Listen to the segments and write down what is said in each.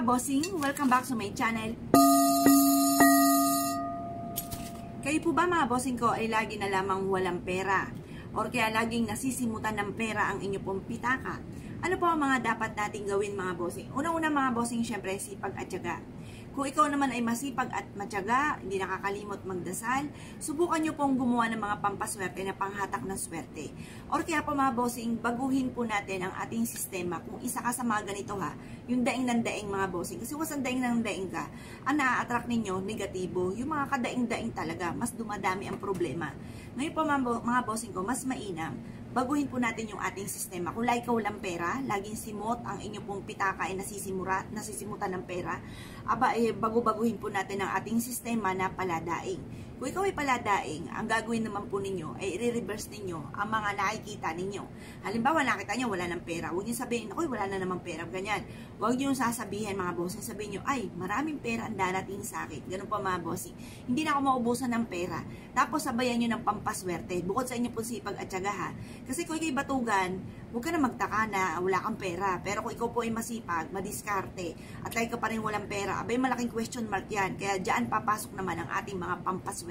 bossing, welcome back sa my channel. Kayo po ba mga bossing ko ay lagi na lamang walang pera? Or kaya laging nasisimutan ng pera ang inyo pong pitaka? Ano po ang mga dapat nating gawin mga bossing? Una-una mga bossing, syempre sipag at tiyaga. Kung ikaw naman ay masipag at matyaga, hindi nakakalimot magdasal, subukan nyo pong gumawa ng mga pampaswerte na panghatak ng swerte. Or kaya po mga bossing, baguhin po natin ang ating sistema. Kung isa ka sa mga ganito ha, yung daing ng daing mga bossing. Kasi wasang daing ng daing ka, ang na-attract ninyo, negatibo. Yung mga kadaing-daing talaga, mas dumadami ang problema. Ngayon po mga bossing ko, mas mainam. Baguhin po natin yung ating sistema. Kung like walang pera, laging simot, ang inyo pong pitaka ay nasisimutan ng pera, bago-baguhin po natin ang ating sistema na paladaing. Kung ikaw ay paladaing, ang gagawin naman po ninyo ay i-reverse ninyo ang mga nakikita ninyo. Halimbawa, nakita nyo wala ng pera. Huwag nyo sabihin, ako'y wala na naman pera. Ganyan. Huwag nyo sasabihin mga bossing. Sabihin nyo, ay, maraming pera ang darating sa akin. Ganun pa mga bossing. Hindi na ako maubusan ng pera. Tapos sabayan nyo ng pampaswerte. Bukod sa inyo po sipag at tiyaga ha. Kasi kung ikaw'y batugan, huwag ka na magtaka na wala kang pera. Pero kung ikaw po ay masipag, madiskarte, at lagi ka pa rin walang pera, abay malaking question mark yan. Kaya dyan papasok naman ang ating mga pampaswerte.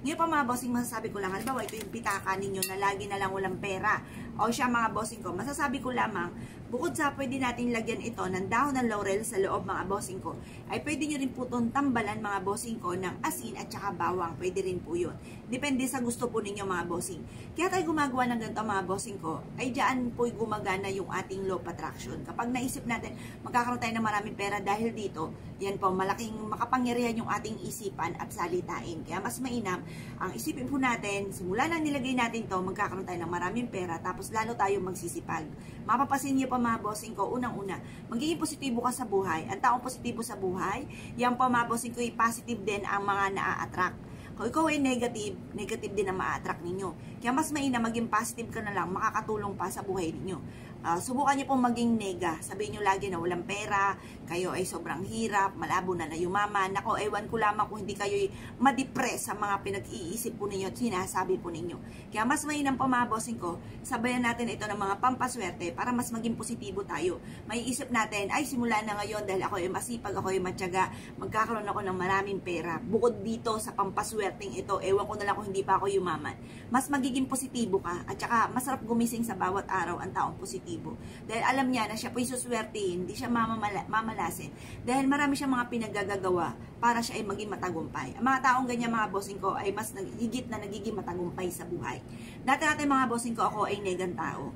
Ngayon pa mga bossing, masasabi ko lang, halimbawa ito yung pitaka ninyo na lagi na lang walang pera. O siya mga bossing ko, masasabi ko lamang, bukod sa pwede natin lagyan ito ng dahon ng laurel sa loob mga bossing ko, ay pwede nyo rin po itong tambalan mga bossing ko ng asin at saka bawang. Pwede rin po yun. Depende sa gusto po ninyo mga bossing. Kaya tayo gumagawa ng ganito mga bossing ko, ay dyan po gumagana yung ating law of attraction. Kapag naisip natin, magkakaroon tayo ng maraming pera dahil dito, yan po, malaking makapangyarihan yung ating isipan at salitain. Kaya mas mainam, ang isipin po natin, simula na nilagay natin to, magkakaroon tayo ng maraming pera, tapos lalo tayo magsisipag. Mapapasin niyo pa mga bossing ko, unang-una, magiging positibo ka sa buhay. Ang taong positibo sa buhay, yan po mga bossing ko, positive din ang mga naa-attract. Kung ikaw ay negative, negative din ang ma-attract ninyo. Kaya mas mainam maging positive ka na lang, makakatulong pa sa buhay ninyo. Subukan niyo pong maging nega. Sabihin niyo lagi na walang pera, kayo ay sobrang hirap, malabo na yumaman. Nako, ewan ko lamang kung hindi kayo ma-depress sa mga pinag-iisip po ninyo at sinasabi po ninyo. Kaya mas mainam po mga bossing ko, sabayan natin ito ng mga pampaswerte para mas maging positibo tayo. May isip natin, ay simula na ngayon dahil ako ay masipag, ako ay matyaga, magkakaroon ako ng maraming pera. Bukod dito sa pampaswerteng ito, ewan ko na lang kung hindi pa ako yumaman. Mas magiging positibo ka at saka masarap gumising sa bawat araw ang taong positibo. Dahil alam niya na siya po isuswertein, hindi siya mamalasin. Dahil marami siyang mga pinagagagawa para siya ay maging matagumpay. Ang mga taong ganyan mga bossing ko ay mas higit na nagiging matagumpay sa buhay. Dati mga bossing ko, ako ay negang tao.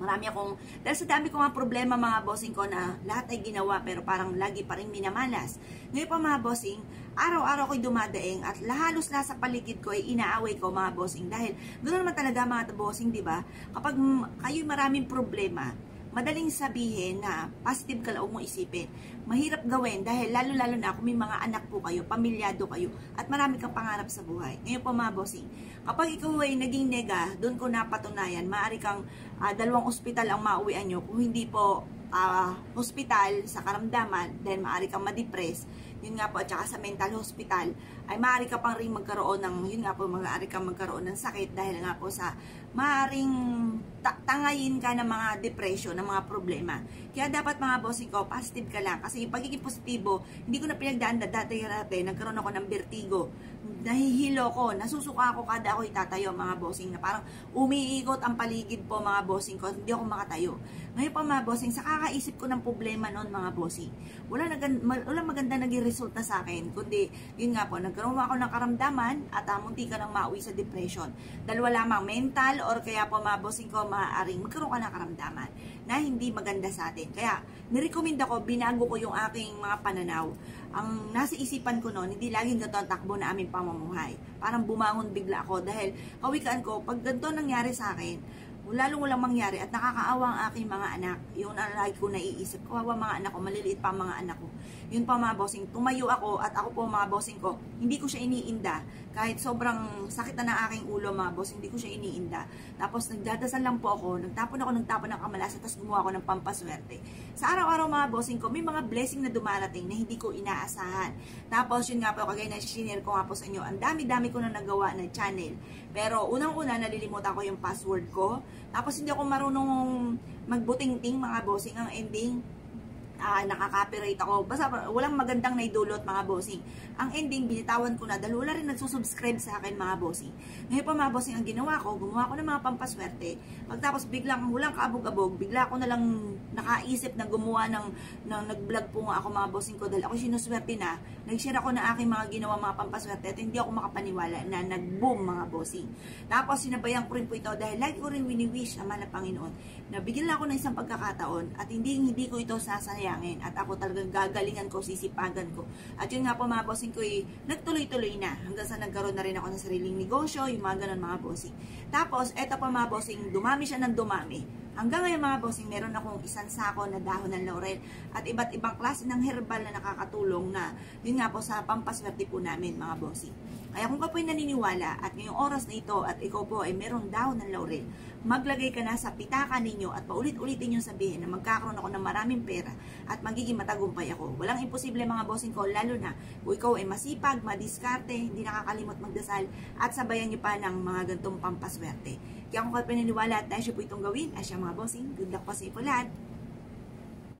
Marami akong, dahil sa dami ko mga problema mga bossing ko na lahat ay ginawa pero parang lagi pa rin minamalas. Ngayon pa mga bossing, araw-araw ko'y dumadaing at halos lahat sa paligid ko ay inaaway ko mga bossing. Dahil ganoon naman talaga mga bossing, di ba? Kapag kayo'y maraming problema, madaling sabihin na positive ka lang mo isipin. Mahirap gawin dahil lalo-lalo na kung may mga anak po kayo, pamilyado kayo, at marami kang pangarap sa buhay. Ngayon po mga bossing, kapag ikaw ay naging nega, doon ko napatunayan, maaari kang 2 ospital ang mauwian nyo. Kung hindi po hospital sa karamdaman, then maaari kang ma-depress, yun nga po, at saka sa mental hospital, ay maaari ka pang rin magkaroon ng, yun nga po, maaari kang magkaroon ng sakit dahil nga po sa maaring tangayin ka ng mga depression, ng mga problema. Kaya dapat mga bossing ko, positive ka lang. Kasi yung pagiging positibo, hindi ko na pinagdaan dati, nagkaroon ako ng vertigo. Nahihilo ko, nasusuka ako kada ako itatayo mga bossing, na parang umiikot ang paligid po mga bossing ko, hindi ako makatayo. Ngayon pa mga bossing, sa kakaisip ko ng problema noon mga bossing, wala maganda naging resulta sa akin, kundi yun nga po, nagkaroon ako ng karamdaman at munti ka nang mauwi sa depression. Dalawa lamang, mental or kaya po mga bossing ko, maaaring magkaroon ka ng karamdaman na hindi maganda sa atin. Kaya nirecommend ako, binago ko yung aking mga pananaw. Ang nasa isipan ko noon, hindi laging ganito ang takbo na aming pamumuhay. Parang bumangon bigla ako dahil kawikaan ko, pag ganito nangyari sa akin, lalong walang mangyari at nakakaawa ang aking mga anak. Yun ang lagi ko naiisip. Kawawa mga anak ko, maliliit pa mga anak ko. Yun pa mga bossing, tumayo ako at ako po mga bossing ko, hindi ko siya iniinda. Kahit sobrang sakit na ng aking ulo mga bossing, hindi ko siya iniinda. Tapos nagdadasal lang po ako, nagtapon ng kamalasa, tapos gumawa ako ng pampaswerte. Sa araw-araw mga bossing ko, may mga blessing na dumarating na hindi ko inaasahan. Tapos yun nga po, kagaya na share ko nga po sa inyo, ang dami-dami ko na nagawa na channel. Pero unang-una, nalilimutan ko yung password ko. Tapos hindi ako marunong magbuting-ting mga bossing. Ang ending, nakaka-copyright ako. Basta walang magandang naidulot mga bossing. Ang ending, binitawan ko na dahil wala rin nagsusubscribe sa akin mga bossing. Ngayon pa mga bossing, ang ginawa ko, gumawa ko ng mga pampaswerte. Pagtapos biglang walang kaabog-abog, bigla ko na lang nakaisip na gumawa ng nag-vlog po nga ako mga bossing ko dahil ako sinuswerte na. Nag-share ako na aking mga ginawa mga pampaswerte at hindi ako makapaniwala na nag-boom mga bossing. Tapos sinabayan ko rin po ito dahil lagi ko rin wini-wish sa mahal na Panginoon na bigyan lang ako ng isang pagkakataon at hindi ko ito sasayangin at ako talagang gagalingan ko, sisipagan ko. At yun nga po mga bossing ko nagtuloy-tuloy na hanggang sa nagkaroon na rin ako ng sariling negosyo, yung mga ganun mga bossing. Tapos eto pa mga bossing, dumami siya ng dumami. Hanggang ngayon mga bossing, meron akong isang sako na dahon ng laurel at iba't ibang klase ng herbal na nakakatulong na yun nga po sa pampaswerte po namin mga bossing. Kaya kung ka po'y naniniwala at ngayong oras na ito at ikaw po ay merong dahon ng laurel, maglagay ka na sa pitaka ninyo at paulit-ulitin yung sabihin na magkakaroon ako ng maraming pera at magiging matagumpay ako. Walang imposible mga bossing ko, lalo na kung ikaw ay masipag, madiskarte, hindi nakakalimot magdasal at sabayan nyo pa ng mga gantong pampaswerte. Kaya kung kayo pinaniwala at tayo po itong gawin, ay siya mga bossing, good luck po sa iyo po lahat.